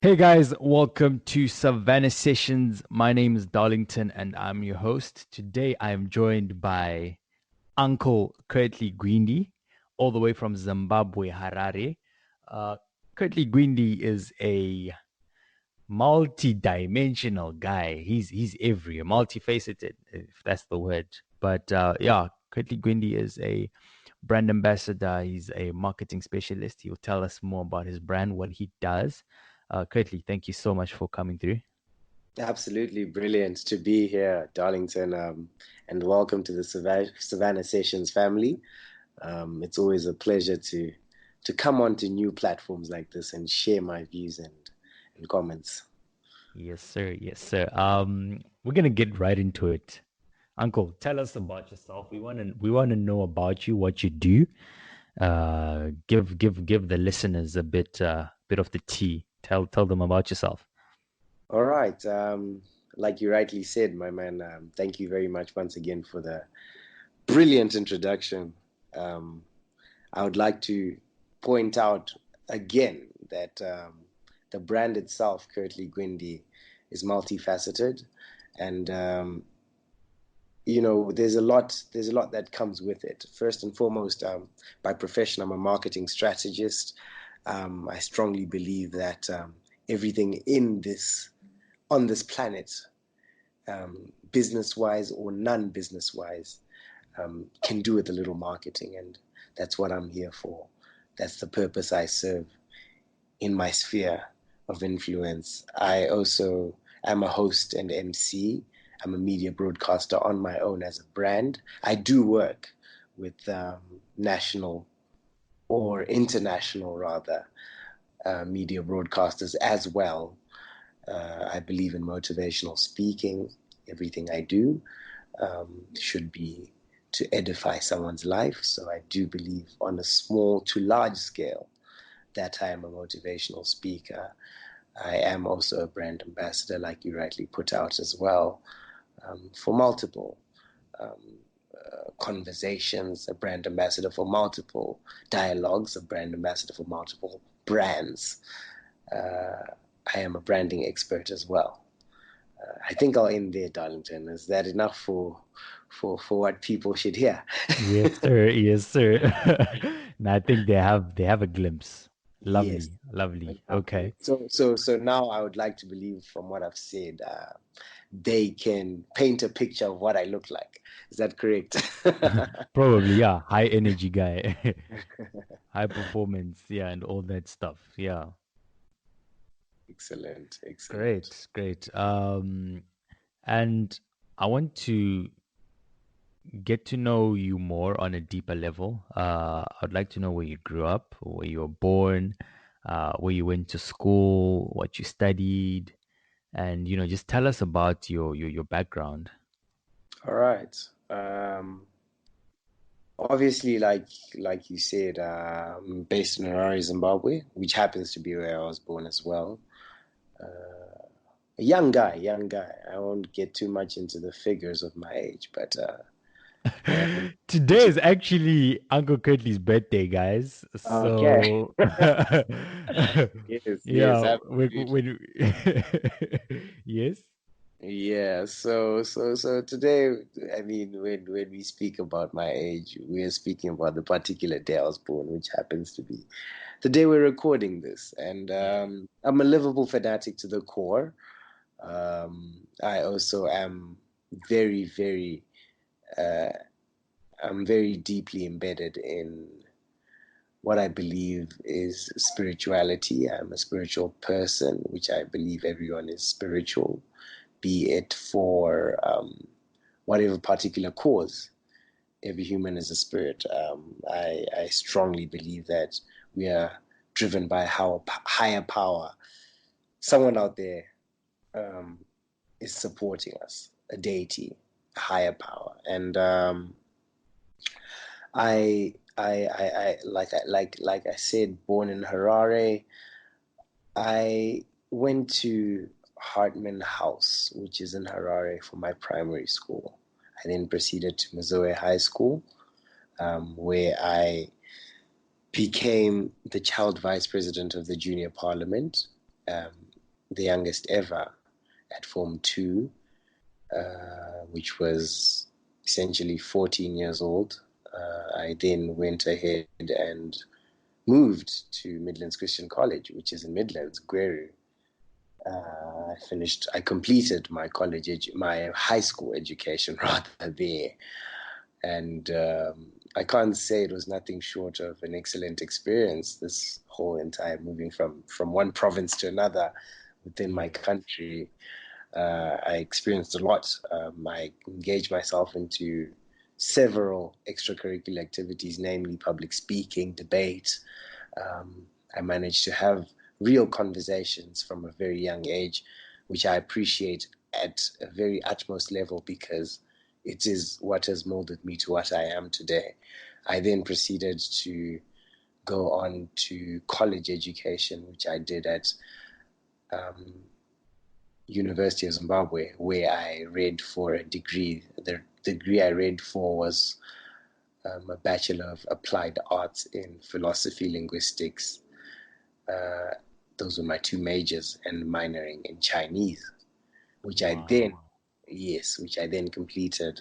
Hey guys, welcome to Savannah Sessions. My name is Darlington and I'm your host. Today I am joined by Uncle Kurtley Gwindi, all the way from Zimbabwe, Harare. Uh, Kurtley Gwindi is a multi-dimensional guy. He's every multifaceted, if that's the word. But yeah, Kurtley Gwindi is a brand ambassador. He's a marketing specialist. He'll tell us more about his brand, what he does. Kurtley, thank you so much for coming through. Absolutely brilliant to be here, Darlington, and welcome to the Savannah Sessions family. It's always a pleasure to come onto new platforms like this and share my views and comments. Yes, sir. Yes, sir. We're gonna get right into it. Uncle, tell us about yourself. We wanna know about you, what you do. Give the listeners a bit of the tea. Tell them about yourself. All right, like you rightly said, my man, thank you very much once again for the brilliant introduction. Um, I would like to point out again that the brand itself, Curtly Gwindi, is multifaceted, and there's a lot that comes with it. First and foremost, by profession, I'm a marketing strategist. I strongly believe that everything in this on this planet, business wise or non business wise, can do with a little marketing, and that's what I'm here for. That's the purpose I serve in my sphere of influence. I also am a host and MC. I'm a media broadcaster on my own as a brand. I do work with national or international, rather, media broadcasters as well. I believe in motivational speaking. Everything I do should be to edify someone's life. So I do believe on a small to large scale that I am a motivational speaker. I am also a brand ambassador, like you rightly put out as well, for multiple um, conversations, a brand ambassador for multiple dialogues, a brand ambassador for multiple brands. Uh, I am a branding expert as well. I think I'll end there, Darlington. Is that enough for what people should hear? Yes, sir. Yes, sir. And I think they have a glimpse. Yes. Lovely, lovely. Fantastic. Okay. So now I would like to believe from what I've said, they can paint a picture of what I look like. Is that correct? Probably, yeah. High energy guy. High performance, yeah, and all that stuff. Yeah. Excellent, excellent. Great, great. And I want to get to know you more on a deeper level. I'd like to know where you grew up, where you were born, where you went to school, what you studied, and just tell us about your background. All right. Um, Obviously, like you said, I'm based in Harare, Zimbabwe, which happens to be where I was born as well. A young guy, young guy. I won't get too much into the figures of my age, but I am Today is between. actually Uncle Curtly's birthday, guys. Okay. So, Yes, yes, yeah, absolutely. yes. Yeah, so today, I mean, when we speak about my age, we are speaking about the particular day I was born, which happens to be the day we're recording this. And Yeah. I'm a Liverpool fanatic to the core. I also am very, very, uh, I'm very deeply embedded in what I believe is spirituality. I'm a spiritual person, which I believe everyone is spiritual, be it for whatever particular cause. Every human is a spirit. I strongly believe that we are driven by how higher power. Someone out there um, is supporting us, a deity, a higher power, and like I said, born in Harare. I went to Hartman House, which is in Harare, for my primary school. I then proceeded to Mazoe High School, where I became the child vice president of the junior parliament. the youngest ever at Form 2, which was essentially 14 years old. I then went ahead and moved to Midlands Christian College, which is in Midlands, Gweru. I completed my my high school education rather there. And I can't say it was nothing short of an excellent experience, this whole entire moving from one province to another within my Yeah. country. I experienced a lot. I engaged myself into several extracurricular activities, namely public speaking, debate. I managed to have real conversations from a very young age, which I appreciate at a very utmost level because it is what has molded me to what I am today. I then proceeded to go on to college education, which I did at University of Zimbabwe, where I read for a degree. The degree I read for was a Bachelor of Applied Arts in Philosophy, Linguistics. Those were my two majors, and minoring in Chinese, which I then, Wow. yes, which I then completed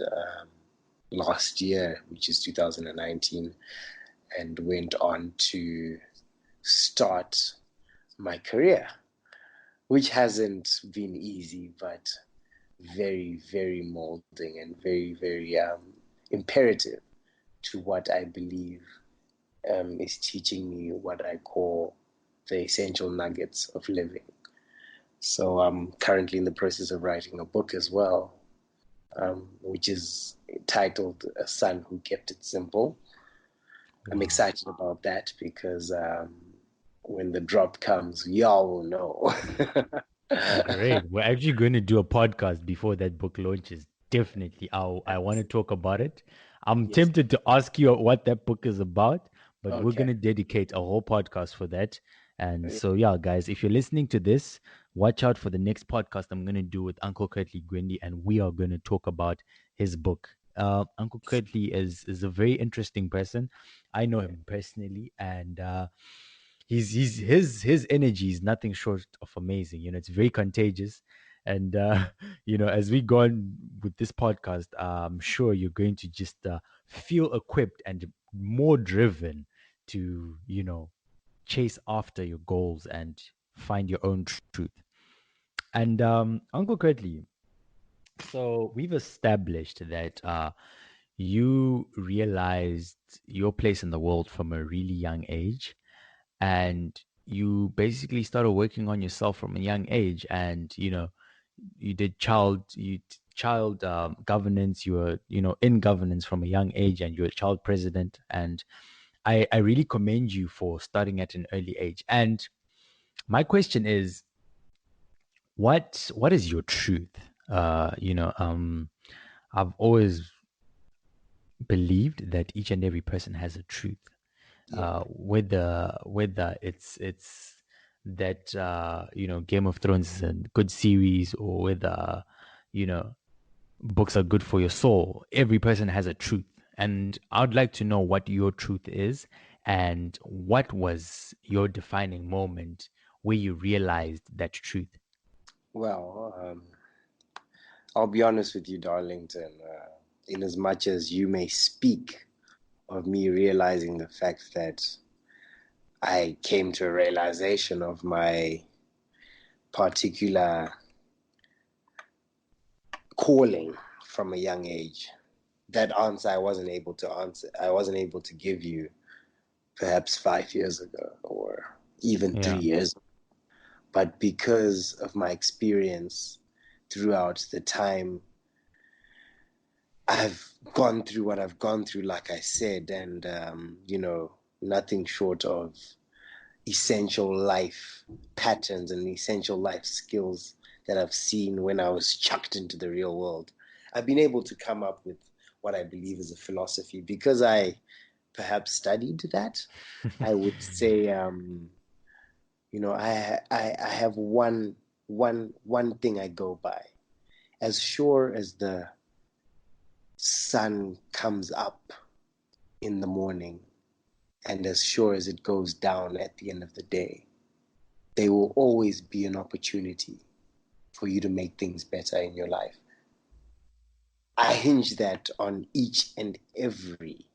last year, which is 2019, and went on to start my career, which hasn't been easy, but very, very molding and very, very imperative to what I believe is teaching me what I call the essential nuggets of living. So I'm currently in the process of writing a book as well, which is titled A Son Who Kept It Simple. I'm Wow. excited about that because when the drop comes, y'all will know. Great. We're actually going to do a podcast before that book launches. Definitely. I want to talk about it. I'm Yes. tempted to ask you what that book is about, but we're going Okay. to dedicate a whole podcast for that. And so, yeah, guys, if you're listening to this, watch out for the next podcast I'm going to do with Uncle Kurtley Gwendy, and we are going to talk about his book. Uncle Kurtley is a very interesting person. I know him personally, and his energy is nothing short of amazing. It's very contagious, and as we go on with this podcast, I'm sure you're going to just feel equipped and more driven to chase after your goals and find your own truth. And Uncle Curtly, so we've established that you realized your place in the world from a really young age, and you basically started working on yourself from a young age, and you did child governance. You were in governance from a young age, and you're a child president. And I really commend you for starting at an early age. And my question is, what is your truth? I've always believed that each and every person has a truth, Yeah. whether it's that Game of Thrones is a good series, or whether you know books are good for your soul. Every person has a truth, and I'd like to know what your truth is, and what was your defining moment where you realized that truth. Well, I'll be honest with you, Darlington. In as much as you may speak of me realizing the fact that I came to a realization of my particular calling from a young age, that answer I wasn't able to answer. I wasn't able to give you perhaps 5 years ago or even Yeah. 3 years. But because of my experience throughout the time I've gone through what I've gone through, like I said, and nothing short of essential life patterns and essential life skills that I've seen when I was chucked into the real world. I've been able to come up with what I believe is a philosophy because I perhaps studied that. I would say, I have one thing I go by. As sure as the sun comes up in the morning, and as sure as it goes down at the end of the day, there will always be an opportunity for you to make things better in your life. I hinge that on each and every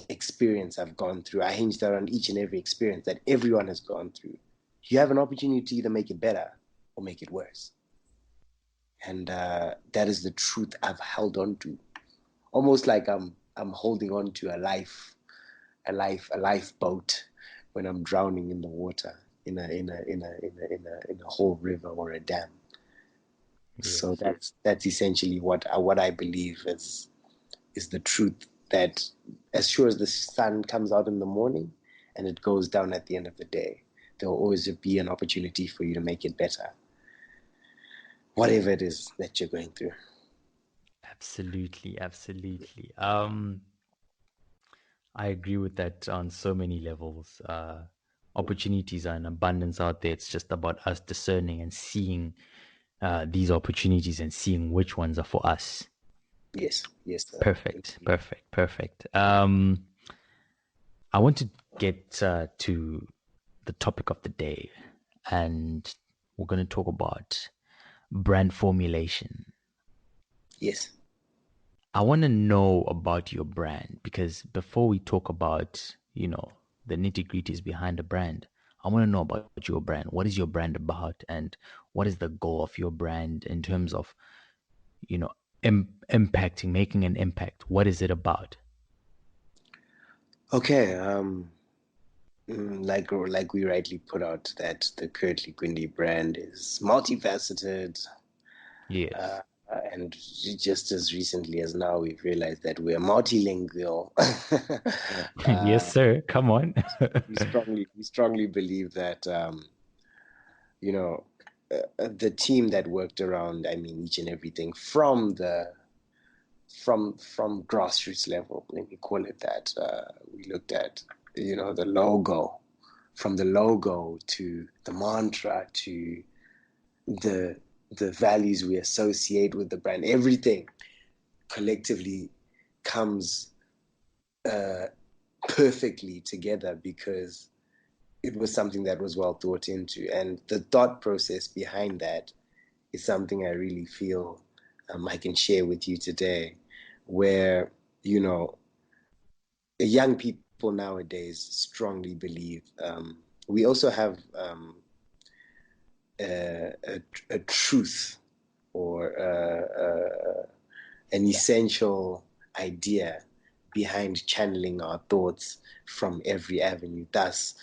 experience I've gone through. I hinge that on each and every experience that everyone has gone through. You have an opportunity to either make it better or make it worse. And that is the truth I've held on to. Almost like I'm holding on to a lifeboat when I'm drowning in the water in a whole river or a dam. So Yes. that's essentially what I believe is the truth, that as sure as the sun comes out in the morning and it goes down at the end of the day, there will always be an opportunity for you to make it better, whatever it is that you're going through. Absolutely, absolutely. I agree with that on so many levels. Opportunities are in abundance out there. It's just about us discerning and seeing these opportunities and seeing which ones are for us. Yes, yes, sir. Perfect, Indeed. perfect, perfect. I want to get to the topic of the day, and we're going to talk about brand formulation. Yes. I want to know about your brand because before we talk about, the nitty gritties behind the brand, I want to know about your brand. What is your brand about? And what is the goal of your brand in terms of, you know, impacting, making an impact? What is it about? Okay. Like we rightly put out, that the Curtly Quindy brand is multifaceted, Yes. and just as recently as now, we've realized that we're multilingual. Yes, uh, sir. Come on. we strongly believe that you know the team that worked around, I mean, each and everything from the from grassroots level, let me call it that. We looked at the logo, from the logo to the mantra to the the values we associate with the brand. Everything collectively comes perfectly together because it was something that was well thought into, and the thought process behind that is something I really feel I can share with you today, where you know young people nowadays strongly believe. We also have a truth or an essential idea behind channeling our thoughts from every avenue. Thus,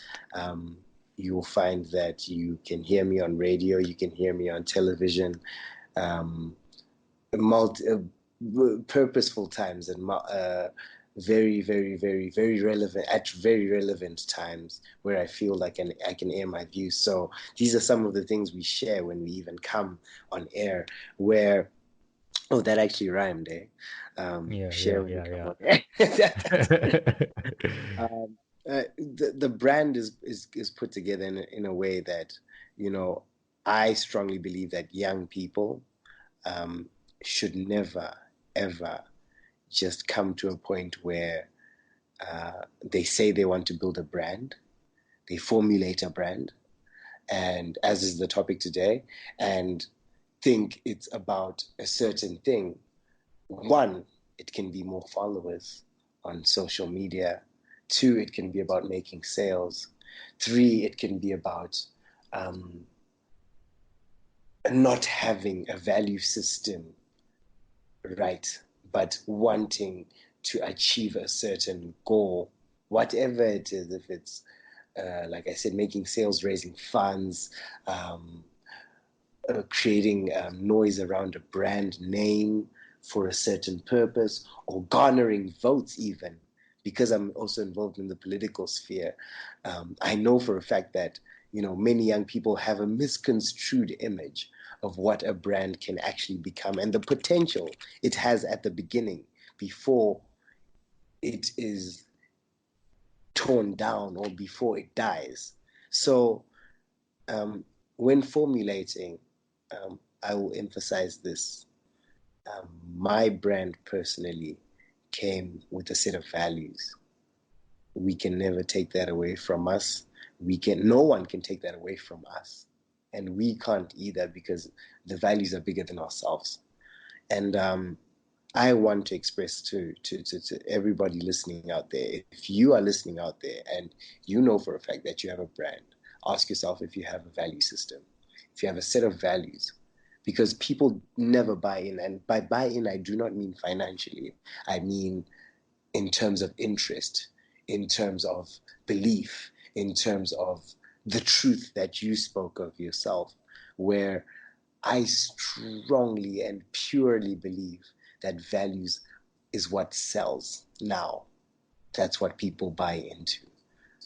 you will find that you can hear me on radio, you can hear me on television, um, multi, purposeful times, and very, very, very, very relevant at very relevant times where I feel like I can air my views. So these are some of the things we share when we even come on air. Where Oh, that actually rhymed, eh? Yeah, Share yeah, when we come yeah, on air. yeah. The brand is put together in a way that you know I strongly believe that young people um, should never ever just come to a point where they say they want to build a brand, they formulate a brand, and as is the topic today, and think it's about a certain thing. One, it can be more followers on social media. Two, it can be about making sales. Three, it can be about um, not having a value system right, but wanting to achieve a certain goal, whatever it is. If it's like I said, making sales, raising funds, um, creating noise around a brand name for a certain purpose, or garnering votes, even because I'm also involved in the political sphere. I know for a fact that many young people have a misconstrued image of what a brand can actually become and the potential it has at the beginning before it is torn down or before it dies. So um, when formulating, I will emphasize this. My brand personally came with a set of values. We can never take that away from us. no one can take that away from us. And we can't either, because the values are bigger than ourselves. And I want to express to everybody listening out there, if you are listening out there and you know for a fact that you have a brand, ask yourself if you have a value system, if you have a set of values, because people never buy in. And by buy in, I do not mean financially. I mean in terms of interest, in terms of belief, in terms of the truth that you spoke of yourself, where I strongly and purely believe that values is what sells now. That's what people buy into.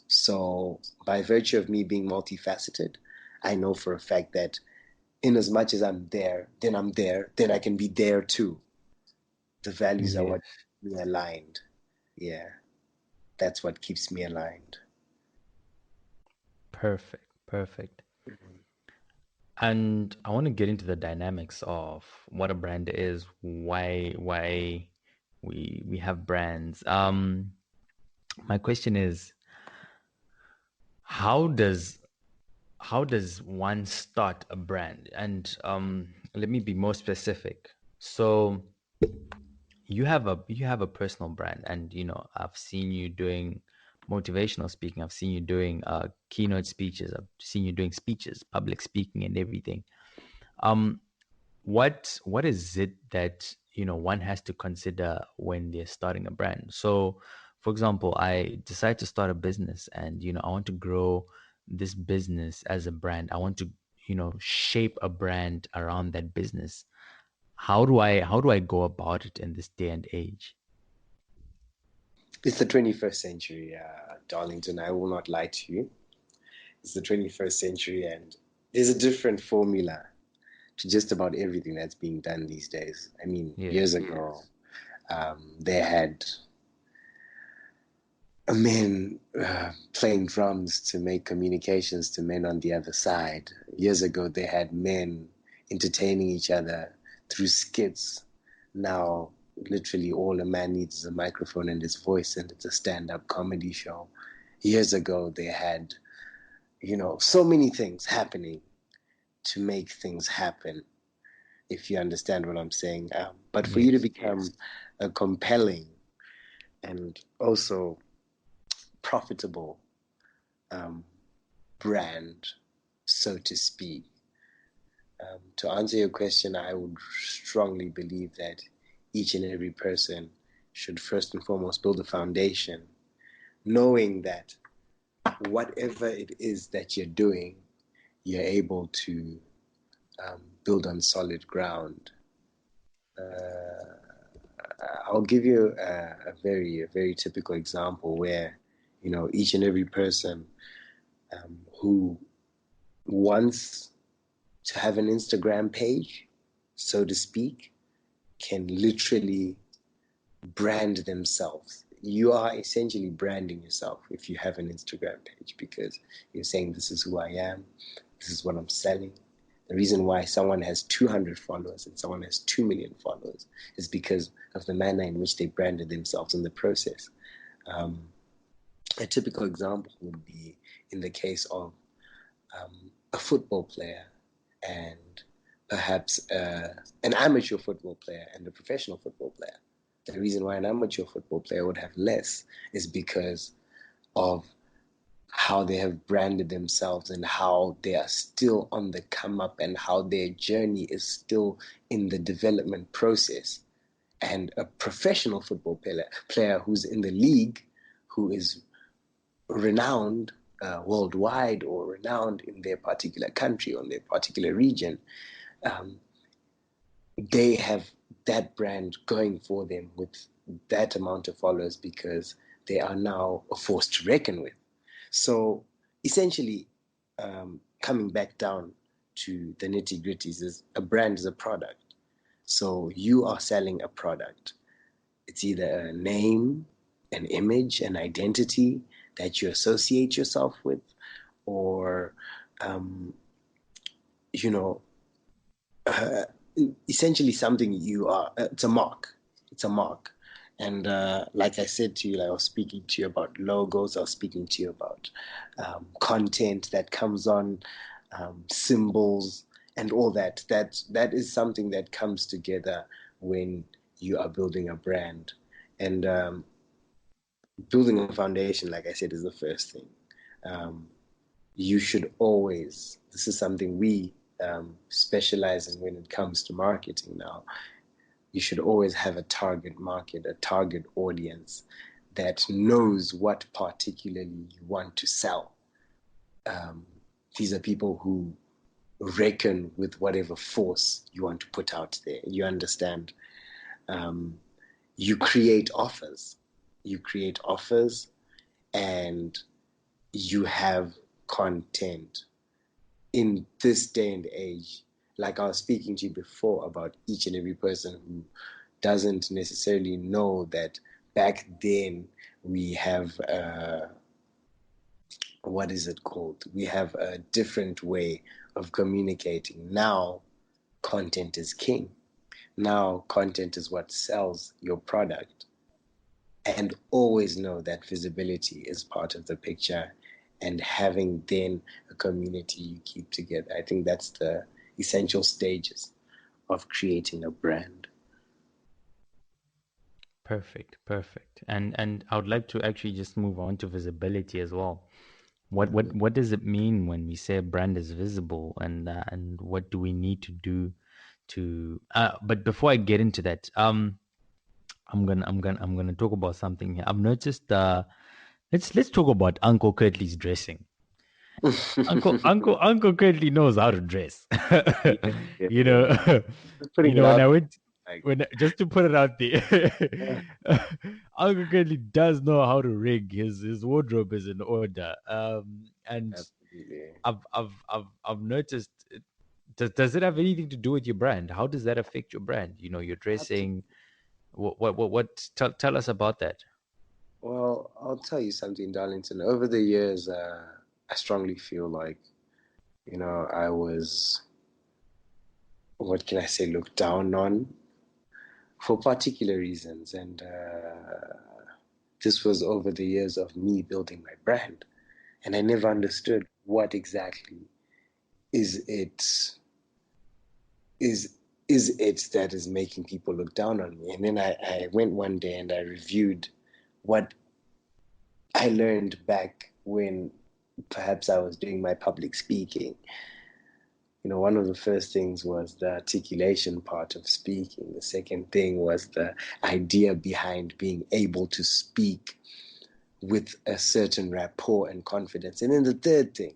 So, by virtue of me being multifaceted, I know for a fact that in as much as I'm there, then I can be there too. The values are Yes. what keep me aligned. Yeah, that's what keeps me aligned. Perfect. Perfect. And I want to get into the dynamics of what a brand is, why we have brands. My question is, how does one start a brand? And let me be more specific. So you have a personal brand, and I've seen you doing motivational speaking. I've seen you doing keynote speeches. I've seen you doing speeches, public speaking, and everything. Um, what is it that one has to consider when they're starting a brand? So for example, I decide to start a business, and I want to grow this business as a brand. I want to shape a brand around that business. How do I go about it in this day and age? It's the 21st century, Darlington. I will not lie to you. It's the 21st century, and there's a different formula to just about everything that's being done these days. I mean, Yes. years ago, they had men playing drums to make communications to men on the other side. Years ago, they had men entertaining each other through skits. Now, literally, all a man needs is a microphone and his voice, and it's a stand up comedy show. Years ago, they had, so many things happening to make things happen, if you understand what I'm saying. But for you to Yes. become a compelling and also profitable um, brand, so to speak, to answer your question, I would strongly believe that each and every person should first and foremost build a foundation, knowing that whatever it is that you're doing, you're able to build on solid ground. I'll give you a very typical example where, each and every person who wants to have an Instagram page, so to speak, can literally brand themselves. You are essentially branding yourself if you have an Instagram page, because you're saying, this is who I am, this is what I'm selling. The reason why someone has 200 followers and someone has 2 million followers is because of the manner in which they branded themselves in the process. Um, a typical example would be in the case of a football player and perhaps an amateur football player and a professional football player. The reason why an amateur football player would have less is because of how they have branded themselves and how they are still on the come up and how their journey is still in the development process. And a professional football player who's in the league, who is renowned worldwide or renowned in their particular country or in their particular region, um, they have that brand going for them with that amount of followers because they are now a force to reckon with. So essentially, coming back down to the nitty gritties, is a brand is a product. So you are selling a product. It's either a name, an image, an identity that you associate yourself with, or um, you know, uh, essentially something you are. It's a mark. It's a mark, And like I said to you, like I was speaking to you about logos, I was speaking to you about content that comes on, symbols, and all that. That is something that comes together when you are building a brand. And building a foundation, like I said, is the first thing. Um, you should always, this is something we specialize in when it comes to marketing now. You should always have a target market, a target audience that knows what particularly you want to sell. Um, these are people who reckon with whatever force you want to put out there. You understand? Um, you create offers. You create offers and you have content in this day and age. Like I was speaking to you before about each and every person who doesn't necessarily know that back then we have what is it called? We have a different way of communicating. Now, content is king. Now, content is what sells your product. And always know that visibility is part of the picture, and having then a community you keep together. I think that's the essential stages of creating a brand. Perfect, perfect. And I would like to actually just move on to visibility as well. What does it mean when we say a brand is visible, and what do we need to do to? But before I get into that, I'm gonna talk about something here. I've noticed. Let's talk about Uncle Curtly's dressing. Uncle Curtly knows how to dress. Yeah, yeah, you yeah. know, Just putting it when out I went like when just to put it out there, Uncle Curtly does know how to rig his wardrobe is in order. And absolutely. I've noticed. Does it have anything to do with your brand? How does that affect your brand? Your dressing. What? Tell us about that. Well, I'll tell you something, Darlington. Over the years, I strongly feel like, I was, what can I say, looked down on for particular reasons. And this was over the years of me building my brand. And I never understood what exactly is it is is it that is making people look down on me. And then I went one day and I reviewed what I learned back when perhaps I was doing my public speaking. One of the first things was the articulation part of speaking. The second thing was the idea behind being able to speak with a certain rapport and confidence. And then the third thing,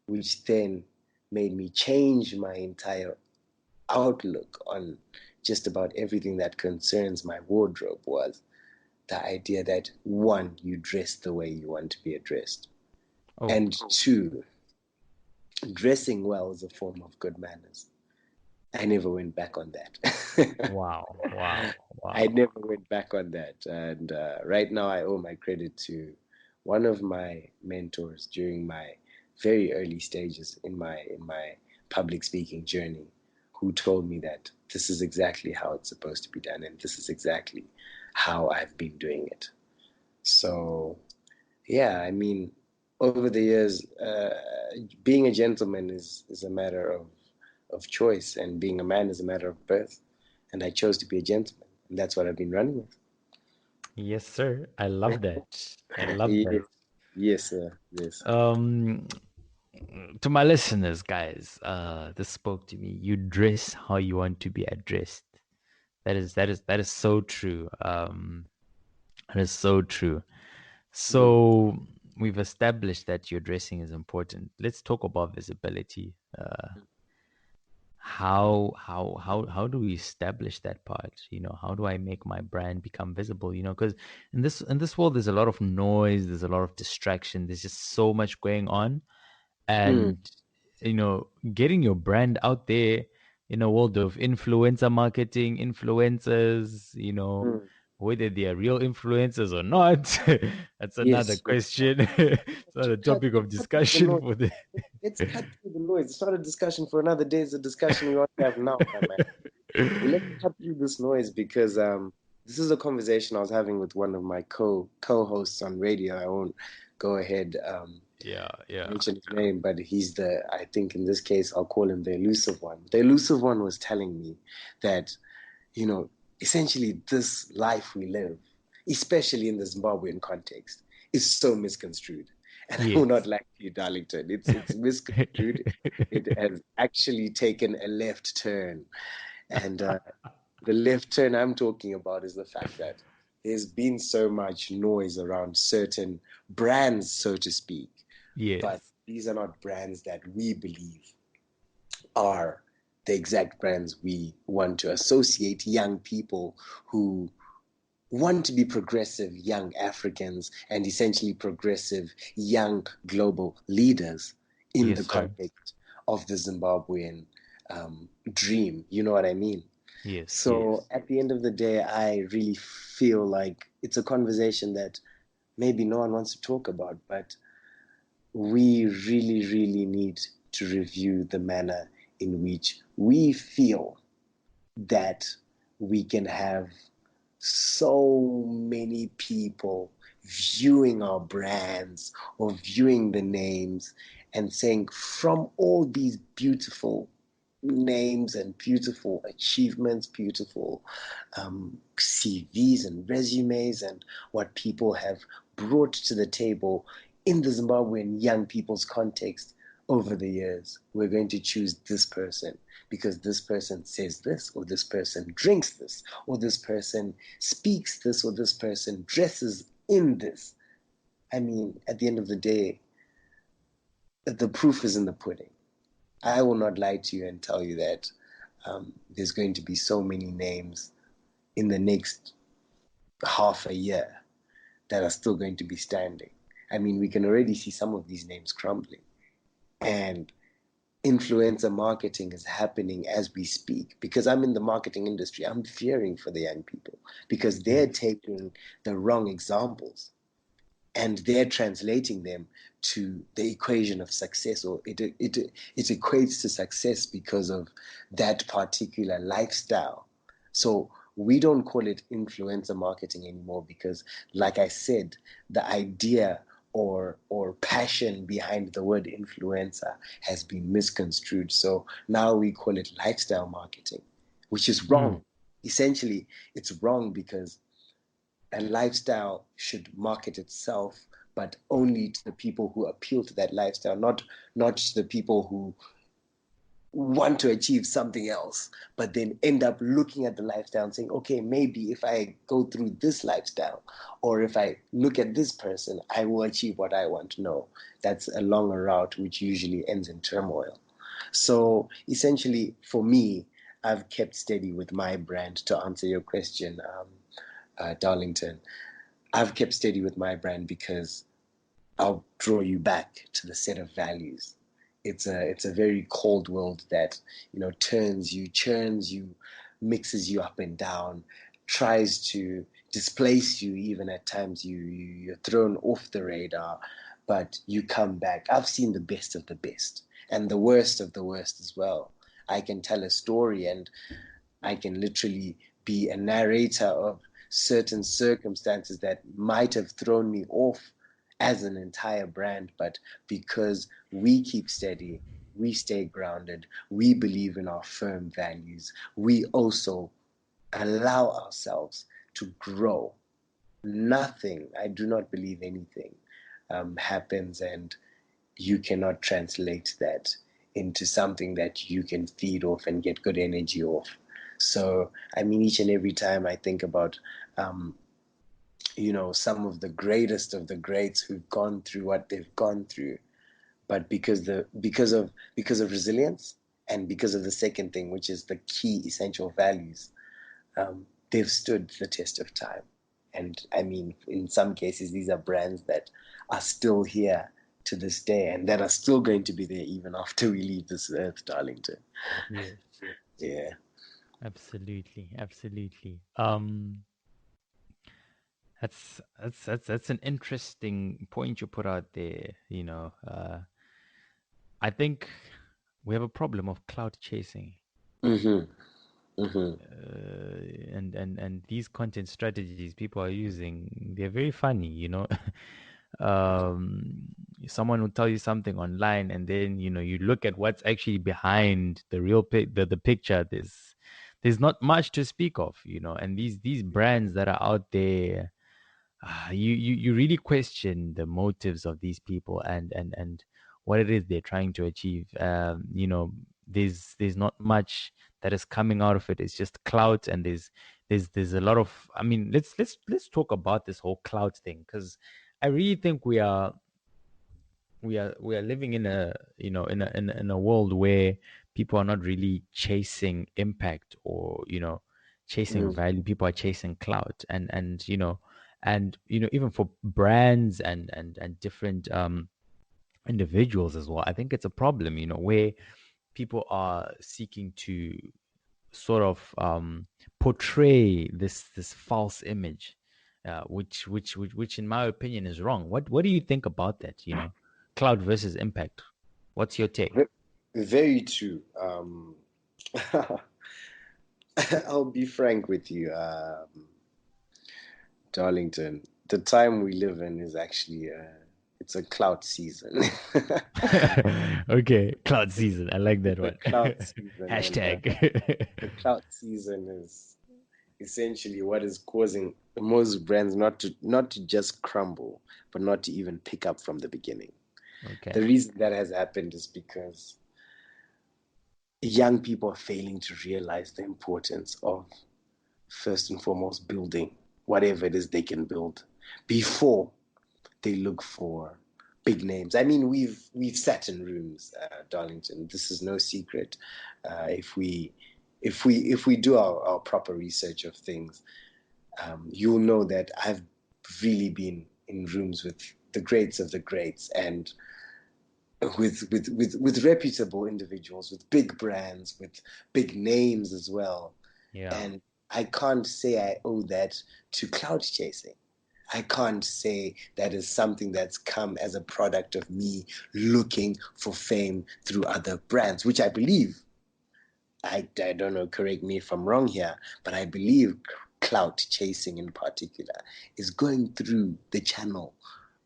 which then made me change my entire outlook on just about everything that concerns my wardrobe, was the idea that one, you dress the way you want to be addressed. Oh, And two, dressing well is a form of good manners. I never went back on that. wow, wow, I wow. never went back on that. And right now, I owe my credit to one of my mentors during my very early stages in my public speaking journey, who told me that this is exactly how it's supposed to be done, and this is exactly how I've been doing it. So, yeah, I mean, over the years, being a gentleman is a matter of choice, and being a man is a matter of birth. And I chose to be a gentleman, and that's what I've been running with. Yes, sir. I love that. I love that. Yes, yes, sir. Yes. Um, to my listeners, guys, this spoke to me. You dress how you want to be addressed. That is so true. That is so true. Mm, So we've established that your dressing is important. Let's talk about visibility. How do we establish that part? How do I make my brand become visible? Because in this world, there's a lot of noise, there's a lot of distraction, there's just so much going on, mm, and getting your brand out there in a world of influencer marketing, influencers, mm. whether they are real influencers or not, that's another Yes, yes. question. It's not To a topic of cut through the discussion noise. for the Let's cut through the noise. It's not a discussion for another day. It's a discussion we want to have now, my man. Let's cut through this noise because This is a conversation I was having with one of my co-hosts on radio. I won't go ahead Yeah, yeah, mention his name, but he's the, I think in this case, I'll call him the elusive one. The elusive one was telling me that, you know, essentially this life we live, especially in the Zimbabwean context, is so misconstrued. And I will yes. not lie to you, Darlington. It's misconstrued. It has actually taken a left turn. And the left turn I'm talking about is the fact that there's been so much noise around certain brands, so to speak, but Yes, these are not brands that we believe are the exact brands we want to associate young people who want to be progressive young Africans and essentially progressive young global leaders in yes, the sir. context of the Zimbabwean dream. You know what I mean? Yes, So yes. at the end of the day, I really feel like it's a conversation that maybe no one wants to talk about, but we really, really need to review the manner in which we feel that we can have so many people viewing our brands or viewing the names and saying, from all these beautiful names and beautiful achievements, beautiful CVs and resumes, and what people have brought to the table in the Zimbabwean young people's context over the years. We're going to choose this person because this person says this, or this person drinks this, or this person speaks this, or this person dresses in this. I mean, at the end of the day, the proof is in the pudding. I will not lie to you and tell you that there's going to be so many names in the next half a year that are still going to be standing. I mean, we can already see some of these names crumbling. And influencer marketing is happening as we speak because I'm in the marketing industry. I'm fearing for the young people because they're Yes. taking the wrong examples and they're translating them to the equation of success, or it equates to success because of that particular lifestyle. So we don't call it influencer marketing anymore because, like I said, the idea or passion behind the word influencer has been misconstrued. So now we call it lifestyle marketing, which is Mm. wrong. Essentially, it's wrong because a lifestyle should market itself, but only to the people who appeal to that lifestyle, not to the people who want to achieve something else, but then end up looking at the lifestyle and saying, okay, maybe if I go through this lifestyle, or if I look at this person, I will achieve what I want. No, that's a longer route, which usually ends in turmoil. So essentially, for me, I've kept steady with my brand to answer your question, Darlington. I've kept steady with my brand because I'll draw you back to the set of values. It's a very cold world that turns you, churns you, mixes you up and down, tries to displace you. Even at times, you're thrown off the radar, but you come back. I've seen the best of the best and the worst of the worst as well. I can tell a story and I can literally be a narrator of certain circumstances that might have thrown me off as an entire brand, but because we keep steady, we stay grounded, we believe in our firm values, we also allow ourselves to grow. Nothing, I do not believe anything happens and you cannot translate that into something that you can feed off and get good energy off. So, I mean, each and every time I think about, um, some of the greatest of the greats who've gone through what they've gone through, but because of resilience and because of the second thing, which is the key essential values, they've stood the test of time. And I mean, in some cases, these are brands that are still here to this day and that are still going to be there even after we leave this earth, Darlington. Yes. Yeah. Absolutely. Absolutely. That's an interesting point you put out there. I think we have a problem of cloud chasing. Mm-hmm. Mm-hmm. And these content strategies people are using, they're very funny, someone will tell you something online, and then you look at what's actually behind the real the picture. There's not much to speak of, and these brands that are out there, you really question the motives of these people, and what it is they're trying to achieve. There's not much that is coming out of it. It's just clout, and there's a lot of, I mean, let's talk about this whole clout thing, because I really think we are living in a, in a world where people are not really chasing impact, or chasing Mm-hmm. value. People are chasing clout, and even for brands and different individuals as well. I think it's a problem, where people are seeking to sort of portray this false image, which in my opinion is wrong. What do you think about that? Cloud versus impact. What's your take? Very true. I'll be frank with you, Darlington. The time we live in is actually it's a clout season. Okay, cloud season. I like that It's a one. clout season, and Hashtag. the clout season is essentially what is causing most brands not to just crumble, but not to even pick up from the beginning. Okay. The reason that has happened is because young people are failing to realize the importance of first and foremost building whatever it is they can build before they look for big names. I mean, we've sat in rooms, Darlington. This is no secret. If we do our proper research of things, you'll know that I've really been in rooms with the greats of the greats, and with reputable individuals, with big brands, with big names as well. Yeah. And I can't say I owe that to cloud chasing. I can't say that is something that's come as a product of me looking for fame through other brands, which I believe, I don't know, correct me if I'm wrong here, but I believe clout chasing in particular is going through the channel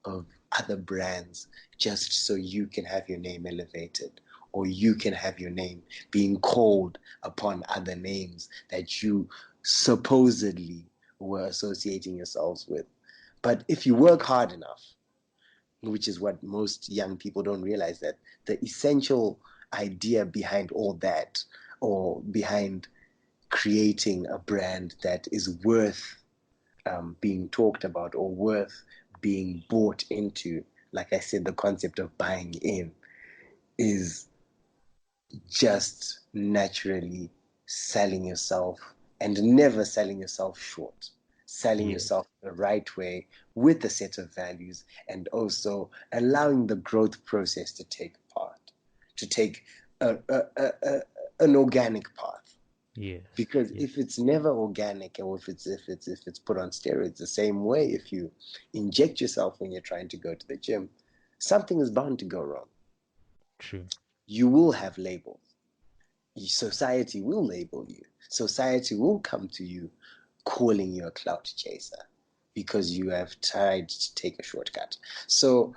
of other brands just so you can have your name elevated, or you can have your name being called upon other names that you supposedly were associating yourselves with. But if you work hard enough, which is what most young people don't realize, that the essential idea behind all that, or behind creating a brand that is worth being talked about or worth being bought into, like I said, the concept of buying in, is just naturally selling yourself, and never selling yourself short, selling Yes. yourself the right way with a set of values, and also allowing the growth process to take part, to take an organic path. Yes. Because Yes. if it's never organic, or if it's put on steroids, the same way, if you inject yourself when you're trying to go to the gym, something is bound to go wrong. True. You will have labels. Society will label you. Society will come to you calling you a clout chaser because you have tried to take a shortcut. So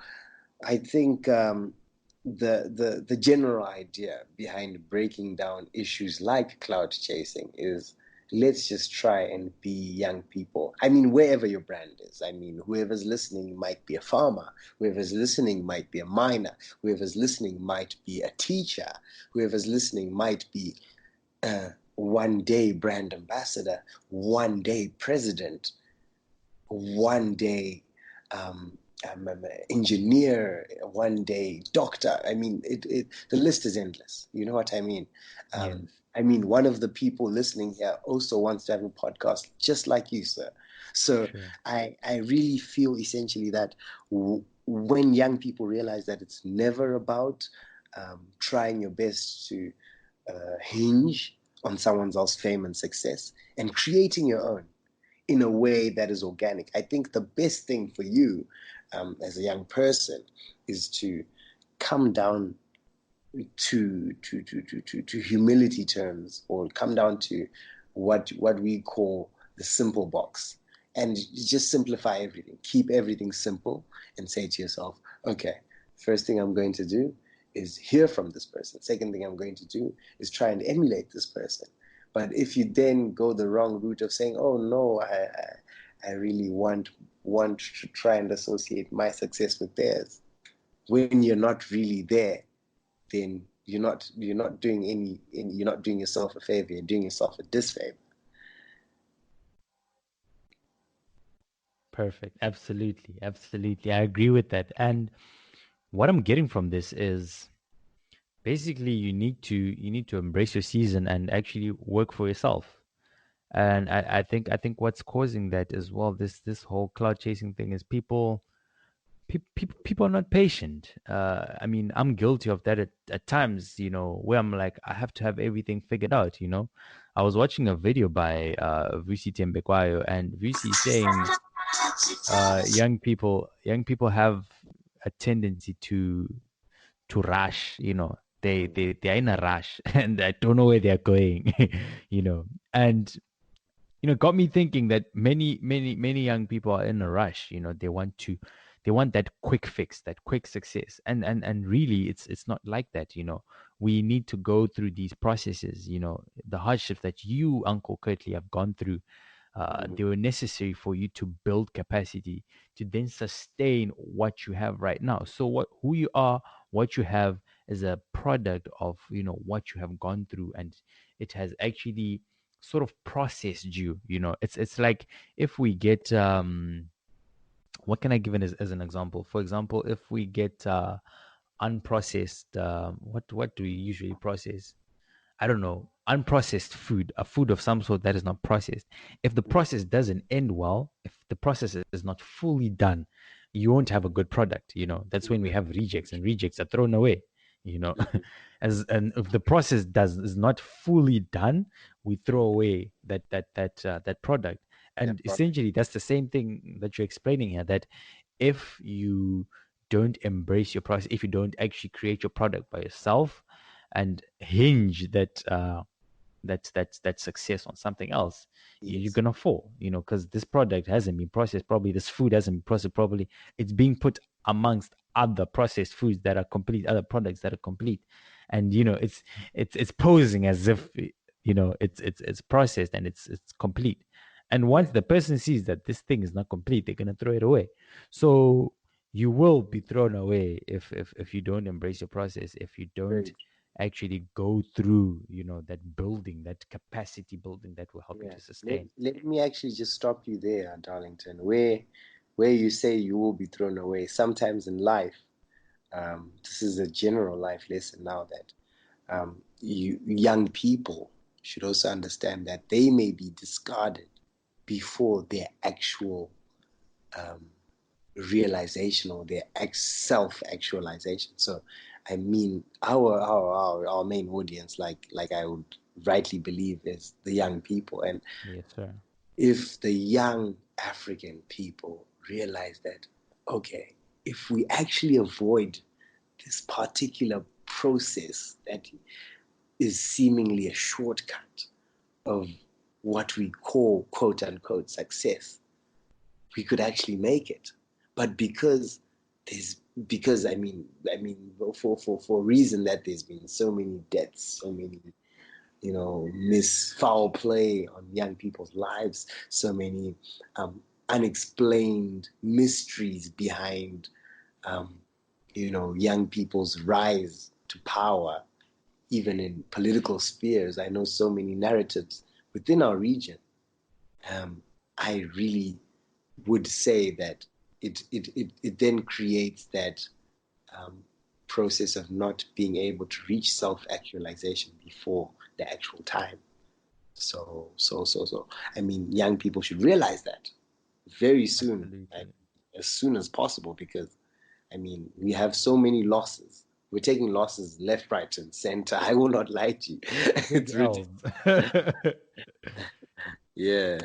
I think the general idea behind breaking down issues like cloud chasing is, let's just try and be young people. I mean, wherever your brand is. I mean, whoever's listening might be a farmer, whoever's listening might be a miner, whoever's listening might be a teacher, whoever's listening might be one day brand ambassador, one day president, one day I'm an engineer, one day doctor. I mean, the list is endless. You know what I mean? Yes. I mean, one of the people listening here also wants to have a podcast just like you, sir. So True. I really feel essentially that when young people realize that it's never about trying your best to hinge on someone else's fame and success, and creating your own in a way that is organic. I think the best thing for you as a young person is to come down to humility terms, or come down to what we call the simple box, and just simplify everything, keep everything simple, and say to yourself, okay, first thing I'm going to do is hear from this person. Second thing I'm going to do is try and emulate this person. But if you then go the wrong route of saying, oh no, I really want to try and associate my success with theirs, when you're not really there, then you're not doing you're not doing yourself a favor, you're doing yourself a disfavor. Perfect. Absolutely. Absolutely. I agree with that. And what I'm getting from this is basically you need to embrace your season and actually work for yourself. And I think what's causing that as well, this whole cloud chasing thing, is people are not patient. I mean, I'm guilty of that at times, where I'm like, I have to have everything figured out. I was watching a video by Vusi Tembekwayo, and Vusi saying young people have a tendency to rush. They're in a rush and I don't know where they're going. you know and got me thinking that many young people are in a rush. They want that quick fix, that quick success, and really it's not like that. We need to go through these processes. The hardships that you, Uncle Curtly, have gone through, Mm-hmm. they were necessary for you to build capacity to then sustain what you have right now. So who you are, what you have, is a product of what you have gone through, and it has actually sort of processed you. It's like, if we get what can I give it as an example? For example, if we get unprocessed, what do we usually process? I don't know, unprocessed food, a food of some sort that is not processed. If the process doesn't end well, if the process is not fully done, you won't have a good product. That's when we have rejects, and rejects are thrown away. You know, Mm-hmm. and if the process is not fully done, we throw away that product. That And product. essentially, that's the same thing that you're explaining here. That if you don't embrace your process, if you don't actually create your product by yourself, and hinge that success on something else, you're Yes. gonna fall. Because this product hasn't been processed properly, this food hasn't been processed properly. It's being put amongst other processed foods that are complete, other products that are complete, and it's posing as if it's processed and it's complete. And once Yeah. the person sees that this thing is not complete, they're gonna throw it away. So you will be thrown away if you don't embrace your process, if you don't Very. actually go through that building, that capacity building that will help you Yeah. to Let, sustain. let me actually just stop you there, Darlington. Where you say you will be thrown away. Sometimes in life, this is a general life lesson now, that you young people should also understand that they may be discarded before their actual um, realization, or their self-actualization. So, I mean, our main audience, like I would rightly believe, is the young people. And Yes, sir. if the young African people realize that, okay, if we actually avoid this particular process that is seemingly a shortcut of what we call quote unquote success, we could actually make it. But there's because I mean for a reason that there's been so many deaths, so many miss foul play on young people's lives, so many unexplained mysteries behind um, young people's rise to power, even in political spheres. I know so many narratives within our region. um, I really would say that it then creates that um, process of not being able to reach self-actualization before the actual time. So, I mean, young people should realize that very soon, Absolutely. as soon as possible, because I mean, we have so many losses. We're taking losses left, right, and center. I will not lie to you. Big It's ridiculous. L's. Yeah.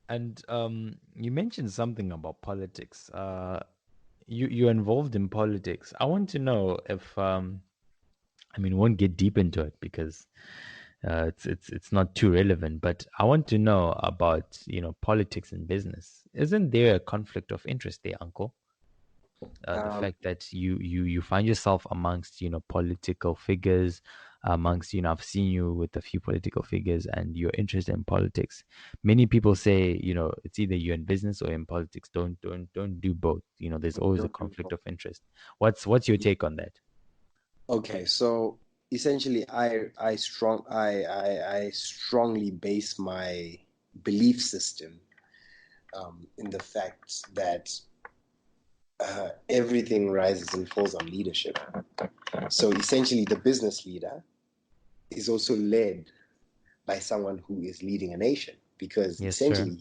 And you mentioned something about politics. you're involved in politics. I want to know if I mean, won't get deep into it because it's not too relevant. But I want to know about politics and business. Isn't there a conflict of interest there, Uncle? The Um, fact that you find yourself amongst political figures, amongst I've seen you with a few political figures, and you're interested in politics. Many people say it's either you're in business or in politics. Don't do both. There's always a don't do conflict both. of interest. What's your take on that? Okay, so essentially, I strongly base my belief system in the fact that everything rises and falls on leadership. So essentially, the business leader is also led by someone who is leading a nation, because Yes, sir. essentially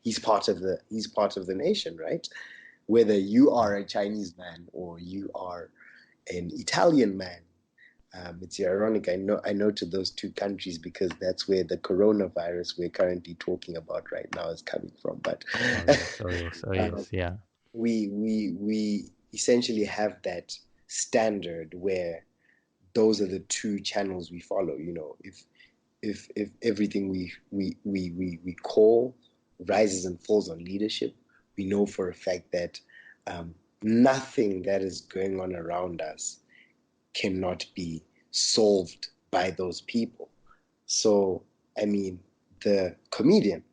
he's part of the nation, right? Whether you are a Chinese man or you are an Italian man. It's ironic. I know to those two countries because that's where the coronavirus we're currently talking about right now is coming from. But Oh yes, oh yes, oh um, yes, yeah. we essentially have that standard where those are the two channels we follow. If everything we call rises and falls on leadership, we know for a fact that nothing that is going on around us cannot be solved by those people. So, I mean, the comedian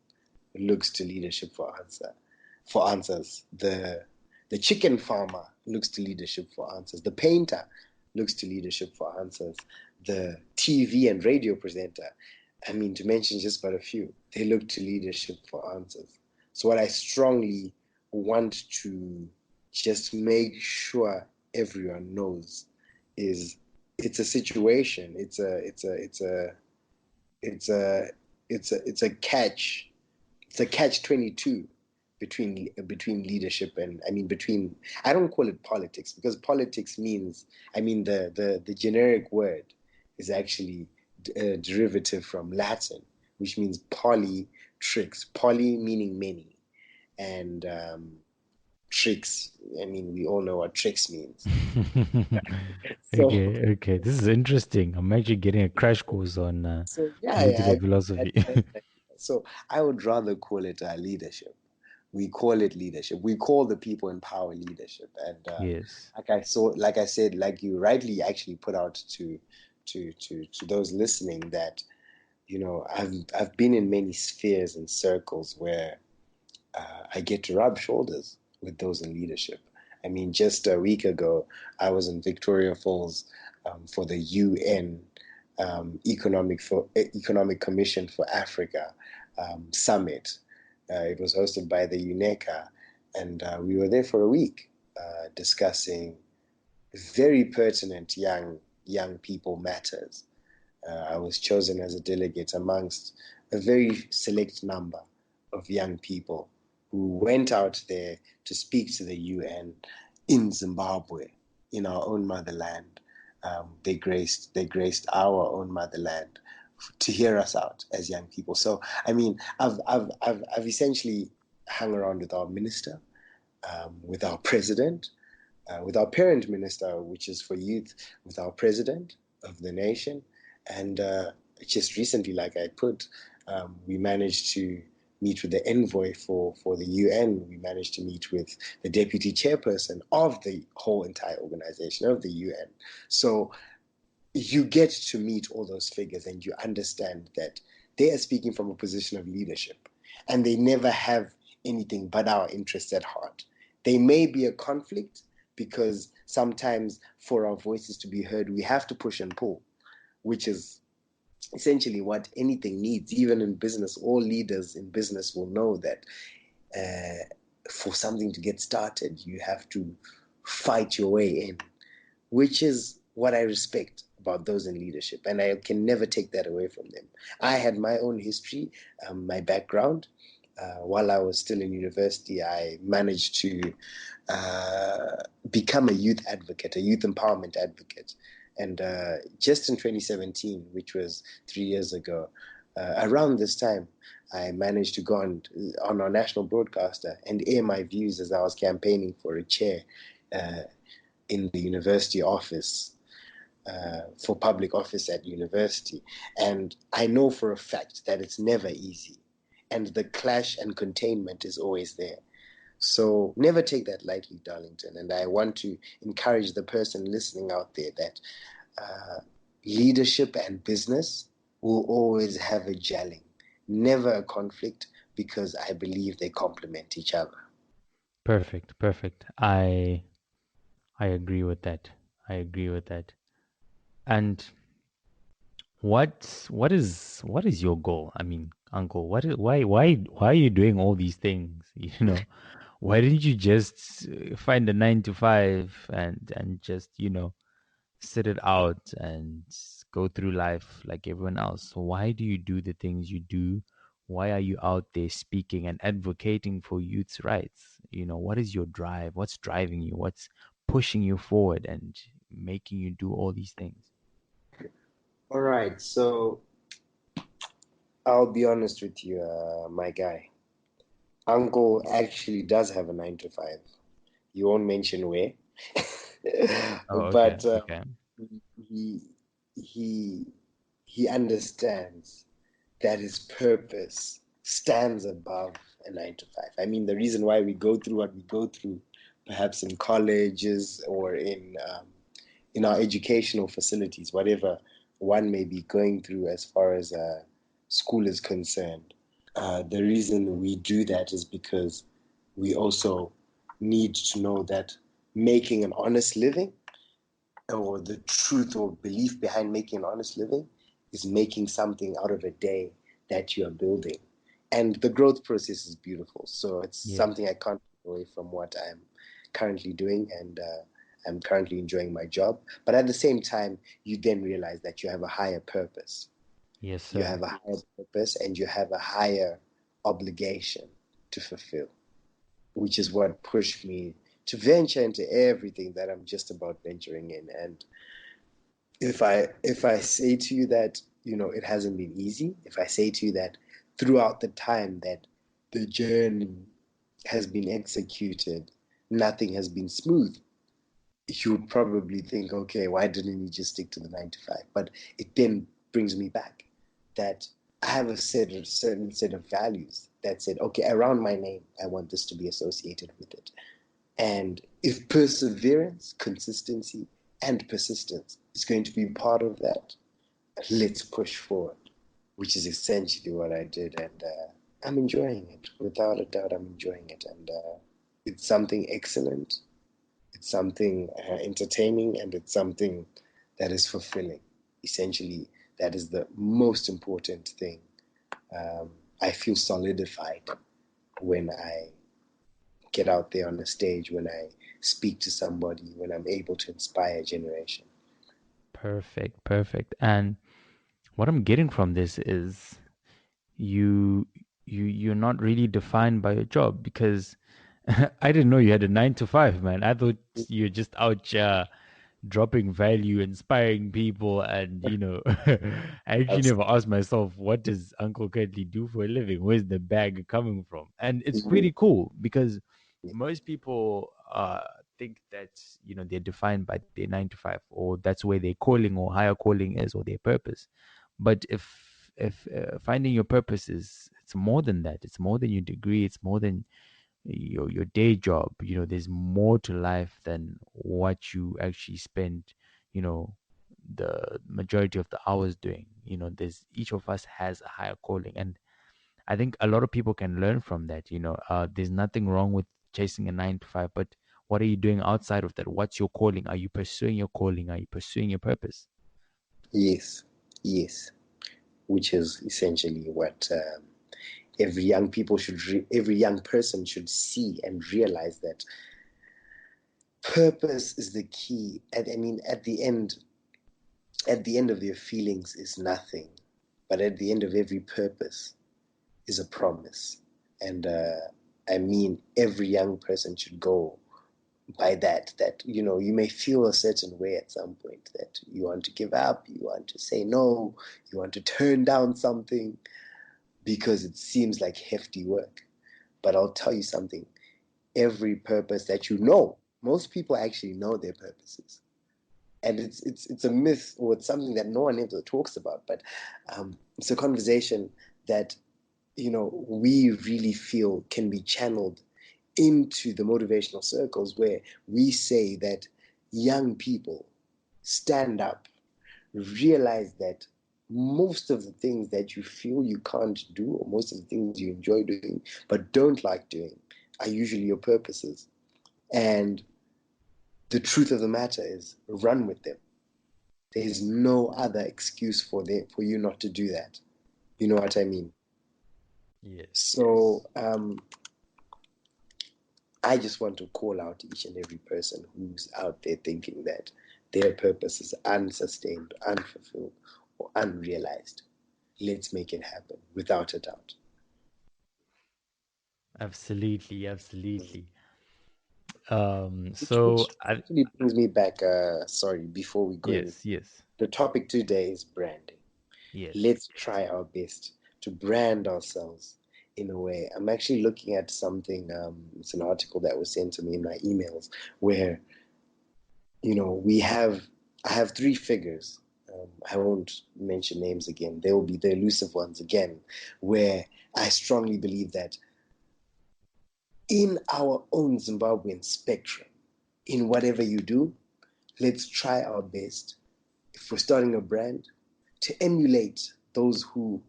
looks to leadership for answers. The chicken farmer looks to leadership for answers. The painter looks to leadership for answers. The TV and radio presenter, I mean, to mention just but a few, they look to leadership for answers. So what I strongly want to just make sure everyone knows is it's a situation. It's a catch. It's a catch 22 between leadership and I mean between I don't call it politics because politics means I mean the generic word is actually a derivative from Latin, which means poly tricks. Poly meaning many, and tricks. I mean, we all know what tricks means. So, Okay, okay. This is interesting. I'm actually getting a crash course on so yeah, political I philosophy. had no idea. So I would rather call it leadership. We call it leadership. We call the people in power leadership. And Yes. like I said, like you rightly actually put out to those listening that I've been in many spheres and circles where I get to rub shoulders with those in leadership. I mean, just a week ago, I was in Victoria Falls for the UN Economic Commission for Africa summit. It was hosted by the UNECA, and we were there for a week discussing very pertinent young people matters. I was chosen as a delegate amongst a very select number of young people who went out there to speak to the UN in Zimbabwe, in our own motherland. They graced our own motherland to hear us out as young people. So I mean, I've essentially hung around with our minister, with our president, with our parent minister, which is for youth, with our president of the nation. And just recently, like I put, we managed to meet with the envoy for the UN. We managed to meet with the deputy chairperson of the whole entire organization of the UN. So you get to meet all those figures and you understand that they are speaking from a position of leadership and they never have anything but our interests at heart. They may be a conflict because sometimes for our voices to be heard, we have to push and pull, which is essentially what anything needs. Even in business, all leaders in business will know that for something to get started, you have to fight your way in, which is what I respect about those in leadership. And I can never take that away from them. I had my own history, my background. While I was still in university, I managed to become a youth advocate, a youth empowerment advocate. And just in 2017, which was 3 years ago, Around this time, I managed to go on our national broadcaster and air my views as I was campaigning for a chair uh, in the university office, for public office at university. And I know for a fact that it's never easy. And the clash and containment is always there. So never take that lightly, Darlington. And I want to encourage the person listening out there that leadership and business will always have a gelling, never a conflict, because I believe they complement each other. Perfect, perfect. I agree with that. I agree with that. And what is your goal? I mean, uncle, why are you doing all these things? Why didn't you just find a 9 to 5 and just sit it out and go through life like everyone else? Why do you do the things you do? Why are you out there speaking and advocating for youth's rights? What is your drive? What's driving you? What's pushing you forward and making you do all these things? All right, so I'll be honest with you, my guy. Uncle actually does have a 9 to 5. You won't mention where, Oh, okay, but okay. he he he understands that his purpose stands above a 9 to 5. I mean, the reason why we go through what we go through, perhaps in colleges or in our educational facilities, whatever one may be going through as far as school is concerned. The reason we do that is because we also need to know that making an honest living, or the truth or belief behind making an honest living, is making something out of a day that you are building. And the growth process is beautiful. So it's Yes, something I can't take away from what I'm currently doing. And I'm currently enjoying my job. But at the same time, you then realize that you have a higher purpose. yes, You sir. have a higher purpose and you have a higher obligation to fulfill, which is what pushed me to venture into everything that I'm just about venturing in. And if I say to you that it hasn't been easy, if I say to you that throughout the time that the journey has been executed, nothing has been smooth, you would probably think, okay, why didn't you just stick to the 9 to 5? But it then brings me back that I have a certain set of values that said, okay, around my name, I want this to be associated with it. And if perseverance, consistency, and persistence is going to be part of that, let's push forward, which is essentially what I did. And I'm enjoying it. Without a doubt, I'm enjoying it. And it's something excellent. It's something entertaining, and it's something that is fulfilling. Essentially, that is the most important thing. Um, I feel solidified when I get out there on the stage, when I speak to somebody, when I'm able to inspire a generation. Perfect, perfect. And what I'm getting from this is you you're not really defined by your job because I didn't know you had a 9 to 5, man. I thought you're just out dropping value, inspiring people, and I actually never asked myself, what does Uncle Curtly do for a living? Where's the bag coming from? And it's pretty cool because most people think that they're defined by their 9 to 5, or that's where their calling or higher calling is, or their purpose. But if finding your purpose is, it's more than that. It's more than your degree. It's more than your day job. There's more to life than what you actually spend you know the majority of the hours doing. There's, each of us has a higher calling, and I think a lot of people can learn from that. There's nothing wrong with chasing a 9 to 5, but what are you doing outside of that? What's your calling? Are you pursuing your calling? Are you pursuing your purpose? Yes, yes, which is essentially what every young person should see and realize that purpose is the key. And I mean, at the end of your feelings is nothing, but at the end of every purpose is a promise. And I mean, every young person should go by that you may feel a certain way at some point, that you want to give up, you want to say no, you want to turn down something because it seems like hefty work. But I'll tell you something, every purpose that most people actually know their purposes. And it's a myth, or it's something that no one ever talks about, but it's a conversation that we really feel can be channeled into the motivational circles, where we say that young people stand up, realize that most of the things that you feel you can't do, or most of the things you enjoy doing but don't like doing, are usually your purposes. And the truth of the matter is, run with them. There is no other excuse for you not to do that. You know what I mean? Yes, So I just want to call out each and every person who's out there thinking that their purpose is unsustained, unfulfilled, or unrealized. Let's make it happen without a doubt. absolutely, absolutely. Which So I actually brings me back, sorry, before we go any, yes, yes, the topic today is branding. yes. Let's try our best to brand ourselves in a way. I'm actually looking at something, it's an article that was sent to me in my emails, where I have three figures. I won't mention names again. They will be the elusive ones again, where I strongly believe that in our own Zimbabwean spectrum, in whatever you do, let's try our best, if we're starting a brand, to emulate those who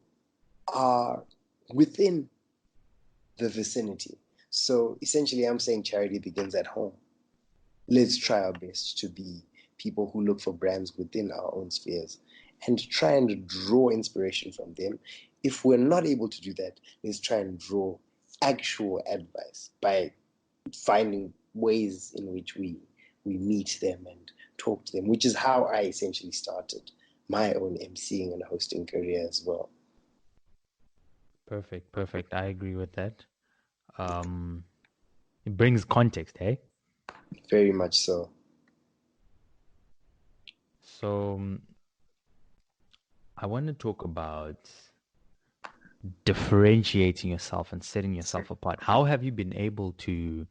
are within the vicinity. So essentially, I'm saying charity begins at home. Let's try our best to be people who look for brands within our own spheres and try and draw inspiration from them. If we're not able to do that, let's try and draw actual advice by finding ways in which we meet them and talk to them, which is how I essentially started my own emceeing and hosting career as well. Perfect, perfect. I agree with that. Um, it brings context, hey? Very much so. So I want to talk about differentiating yourself and setting yourself apart. How have you been able to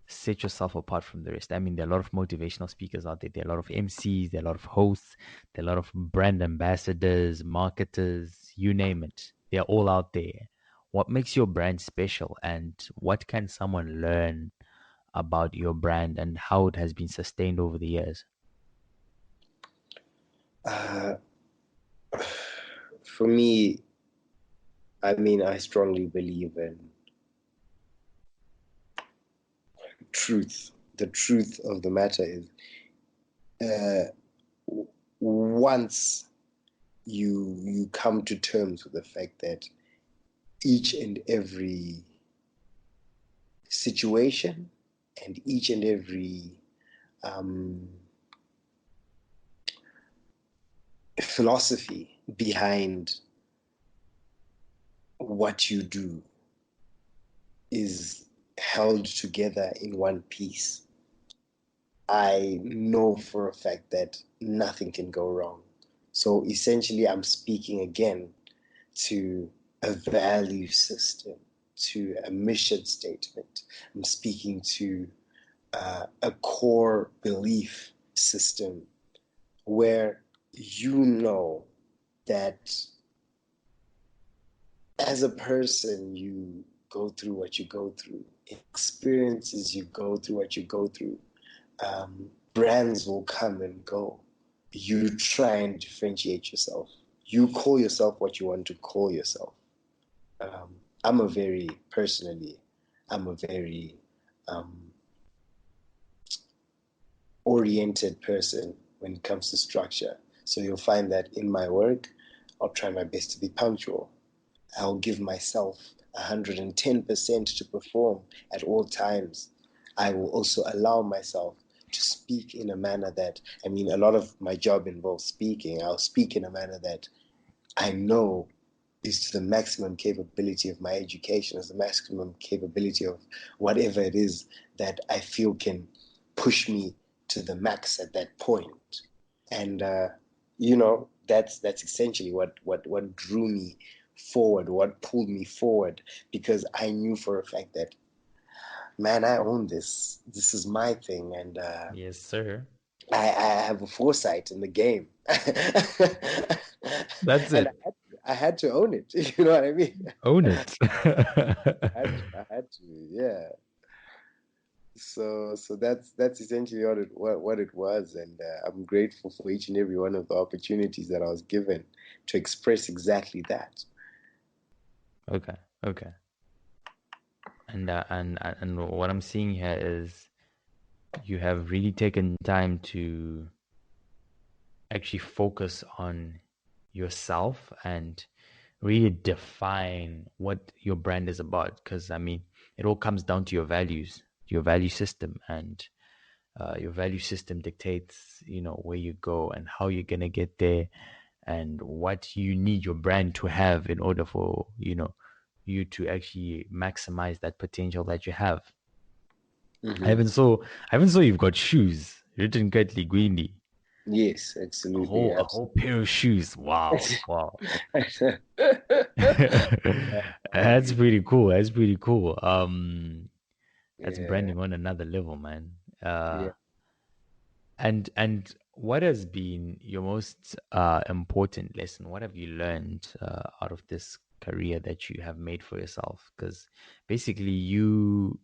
set yourself apart from the rest? I mean, there are a lot of motivational speakers out there. There are a lot of MCs. There are a lot of hosts. There are a lot of brand ambassadors, marketers, you name it. They're all out there. What makes your brand special, and what can someone learn about your brand and how it has been sustained over the years? Uh, for me, I mean, I strongly believe in truth. The truth of the matter is, uh, once you come to terms with the fact that each and every situation and each and every um, philosophy behind what you do is held together in one piece, I know for a fact that nothing can go wrong. So essentially, I'm speaking again to a value system, to a mission statement. I'm speaking to a core belief system where you know that as a person, you go through what you go through, experiences you go through what you go through, brands will come and go. You try and differentiate yourself. You call yourself what you want to call yourself. Um, I'm a very, personally, I'm a very oriented person when it comes to structure. So you'll find that in my work, I'll try my best to be punctual. I'll give myself 110% to perform at all times. I will also allow myself to speak in a manner that, I mean, a lot of my job involves speaking. I'll speak in a manner that I know is to the maximum capability of my education, is the maximum capability of whatever it is that I feel can push me to the max at that point. And you know, that's essentially what drew me forward, what pulled me forward, because I knew for a fact that, man, I own this. This is my thing, and Yes, sir. I have a foresight in the game, That's and it. I had to own it. You know what I mean? Own it. I had to, yeah. So that's essentially what it was, and I'm grateful for each and every one of the opportunities that I was given to express exactly that. Okay. Okay. And what I'm seeing here is you have really taken time to actually focus on yourself and really define what your brand is about. Because I mean, it all comes down to your values, your value system, and your value system dictates, where you go and how you're gonna get there, and what you need your brand to have in order for you to actually maximize that potential that you have. I Hmm. even saw, I even saw you've got shoes written Curtly Guindi. Yes, A absolutely, whole a whole pair of shoes. Wow, wow. absolutely. That's pretty cool. That's pretty cool. That's Yeah, branding on another level, man. yeah. And what has been your most important lesson? What have you learned out of this career that you have made for yourself? Because basically, you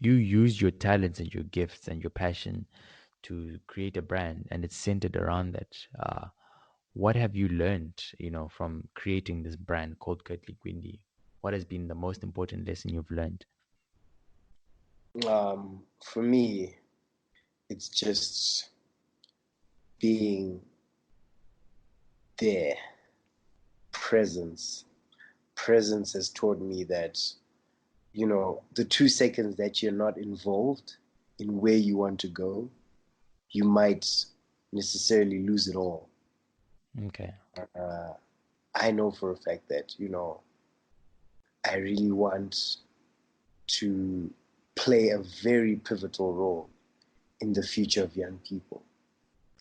use your talents and your gifts and your passion to create a brand, and it's centered around that. What have you learned, from creating this brand called Curtly Guindi? What has been the most important lesson you've learned? For me, it's just being there. Presence. Presence has taught me that, you know, the 2 seconds that you're not involved in where you want to go, you might necessarily lose it all. Okay. Uh, I know for a fact that, you know, I really want to play a very pivotal role in the future of young people.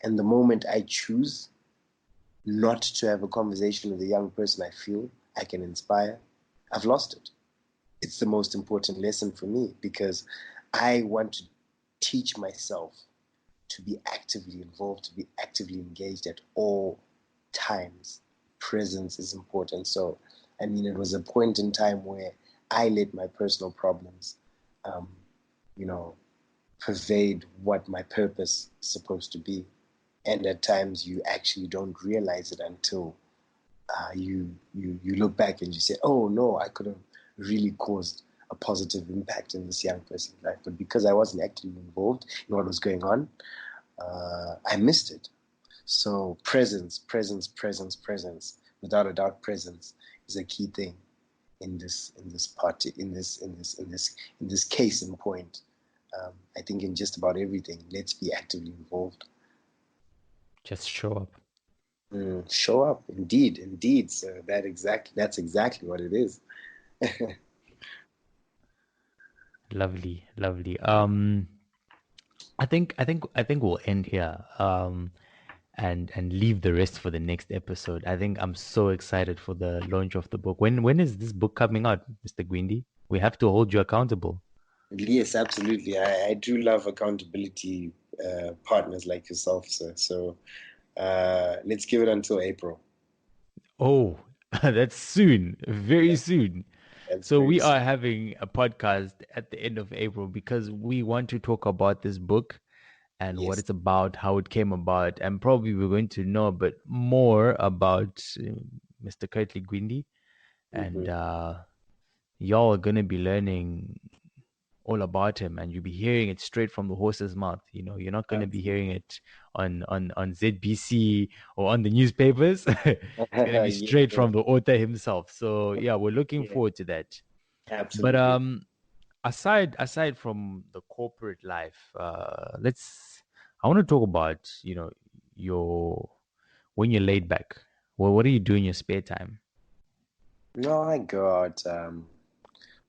And the moment I choose not to have a conversation with a young person I feel I can inspire, I've lost it. It's the most important lesson for me, because I want to teach myself to be actively involved, to be actively engaged at all times. Presence is important. So, I mean, it was a point in time where I let my personal problems, um, you know, pervade what my purpose is supposed to be. And at times you actually don't realize it until you look back and you say, "Oh no, I could have really caused a positive impact in this young person's life." But because I wasn't actively involved in what was going on, I missed it. So presence, presence, presence, presence. Without a doubt, presence is a key thing in this party in this case in point. I think in just about everything, let's be actively involved. Just show up. Show up, indeed, indeed. So that's exactly what it is. Lovely, lovely. I think we'll end here. And leave the rest for the next episode. I think I'm so excited for the launch of the book. When is this book coming out, Mr. Gwindi? We have to hold you accountable. Yes, absolutely. I do love accountability partners like yourself, sir. So let's give it until April. Oh, that's soon, very That, soon. that's So very we soon. are having a podcast at the end of April because we want to talk about this book and what Yes. it's about, how it came about, and probably we're going to know a bit more about Mr. Kirtley Gwindi. And Hmm. y'all are going to be learning all about him, and you'll be hearing it straight from the horse's mouth. You're not going to be Absolutely. hearing it on ZBC or on the newspapers. It's going to be Yes, straight sir. from the author himself. So yeah, we're looking Yeah, forward to that. But absolutely. aside from the corporate life, I want to talk about your when you're laid back. Well, what do you do in your spare time? No, I go out,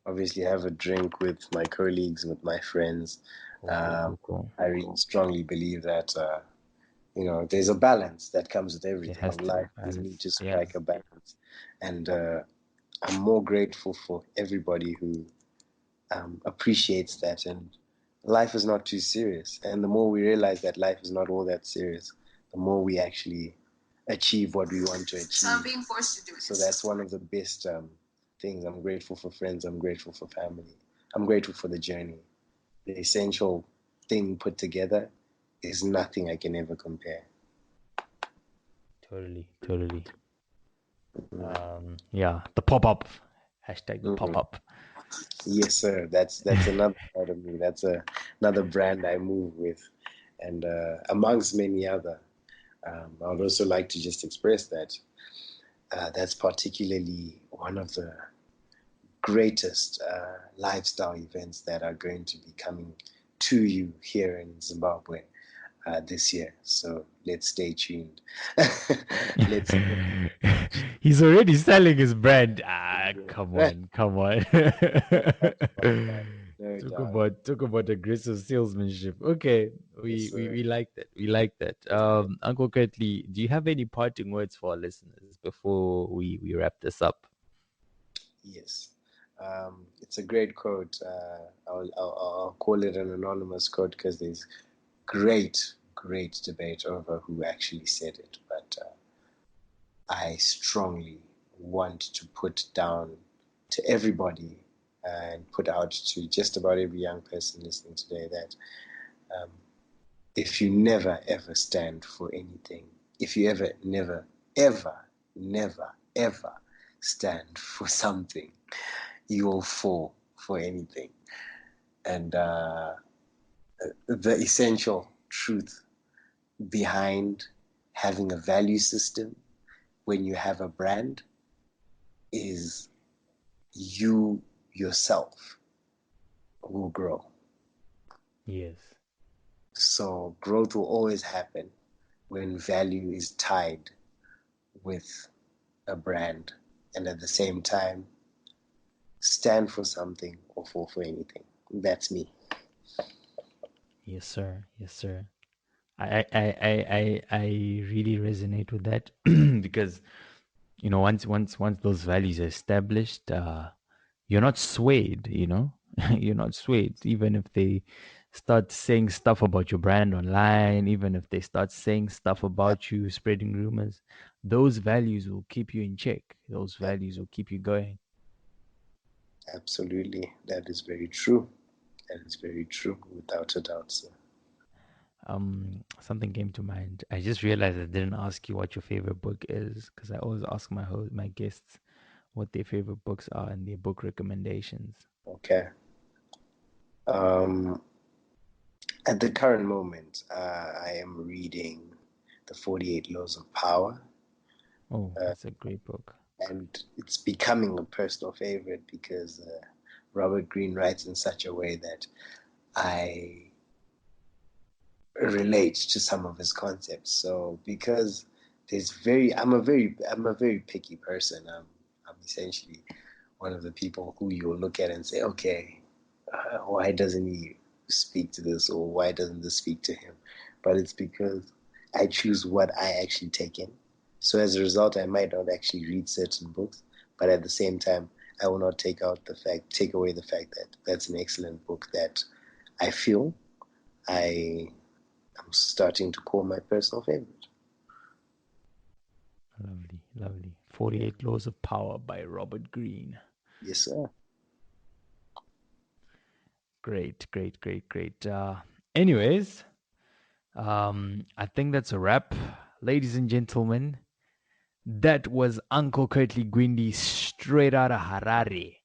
obviously have a drink with my colleagues, with my friends. Cool, cool, cool, cool. I really strongly believe that there's a balance that comes with There everything has in to be life. a You need balance. to Yeah, strike a balance, and I'm more grateful for everybody who appreciates that. And life is not too serious. And the more we realize that life is not all that serious, the more we actually achieve what we want to achieve. So I'm being forced to do this. So that's one of the best things. I'm grateful for friends. I'm grateful for family. I'm grateful for the journey. The essential thing put together is nothing I can ever compare. totally, totally. Yeah, the pop up. Hashtag the pop Mhm. up. Yes, sir. That's another part of me. That's another brand I move with, and amongst many other. I would also like to just express that that's particularly one of the greatest lifestyle events that are going to be coming to you here in Zimbabwe this year. So let's stay tuned. Let's. He's already selling his brand. Ah, Yeah. come on, come on. No doubt about that. No doubt. Talk about aggressive salesmanship. Okay, Yes, we sir. like that. We like that. Uncle Curtly, do you have any parting words for our listeners before we wrap this up? Yes. It's a great quote. I'll call it an anonymous quote because there's great debate over who actually said it. But I strongly want to put down to everybody and put out to just about every young person listening today that um, if you never ever stand for anything, if you never ever stand for something, you will fall for anything. And the essential truth behind having a value system when you have a brand is you yourself will grow. Yes. So growth will always happen when value is tied with a brand, and at the same time stand for something or fall for anything. That's me. Yes, sir. Yes, sir. I really resonate with that because once those values are established, you're not swayed. You're not swayed, even if they start saying stuff about your brand online, even if they start saying stuff about you, spreading rumors. Those values will keep you in check. Those values will keep you going. Absolutely. That is very true. That is very true, without a doubt, sir. Something came to mind. I just realized I didn't ask you what your favorite book is, because I always ask my guests what their favorite books are and their book recommendations. Okay. Um, at the current moment, I am reading The 48 Laws of Power, Oh, that's a great book. and it's becoming a personal favorite because Robert Greene writes in such a way that I relate to some of his concepts. So because I'm a very picky person. I'm essentially one of the people who you'll look at and say, okay, why doesn't he speak to this, or why doesn't this speak to him? But it's because I choose what I actually take in. So as a result, I might not actually read certain books, but at the same time, I will not take away the fact that that's an excellent book that I feel I am starting to call my personal favorite. Lovely, lovely. Yeah. 48 Laws of Power by Robert Greene. Yes, sir. Great, great, great, great. Anyways, I think that's a wrap. Ladies and gentlemen, that was Uncle Curtly Gwindi straight out of Harare,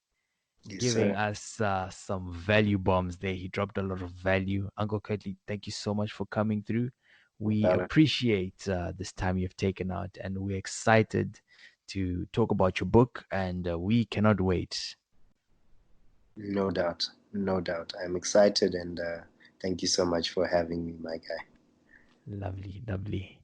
Yes, giving sir. us some value bombs there. He dropped a lot of value. Uncle Curtly, thank you so much for coming through. We Without a, appreciate this time you've taken out, and we're excited to talk about your book, and we cannot wait. no doubt. No doubt. I'm excited, and thank you so much for having me, my guy. Lovely, lovely.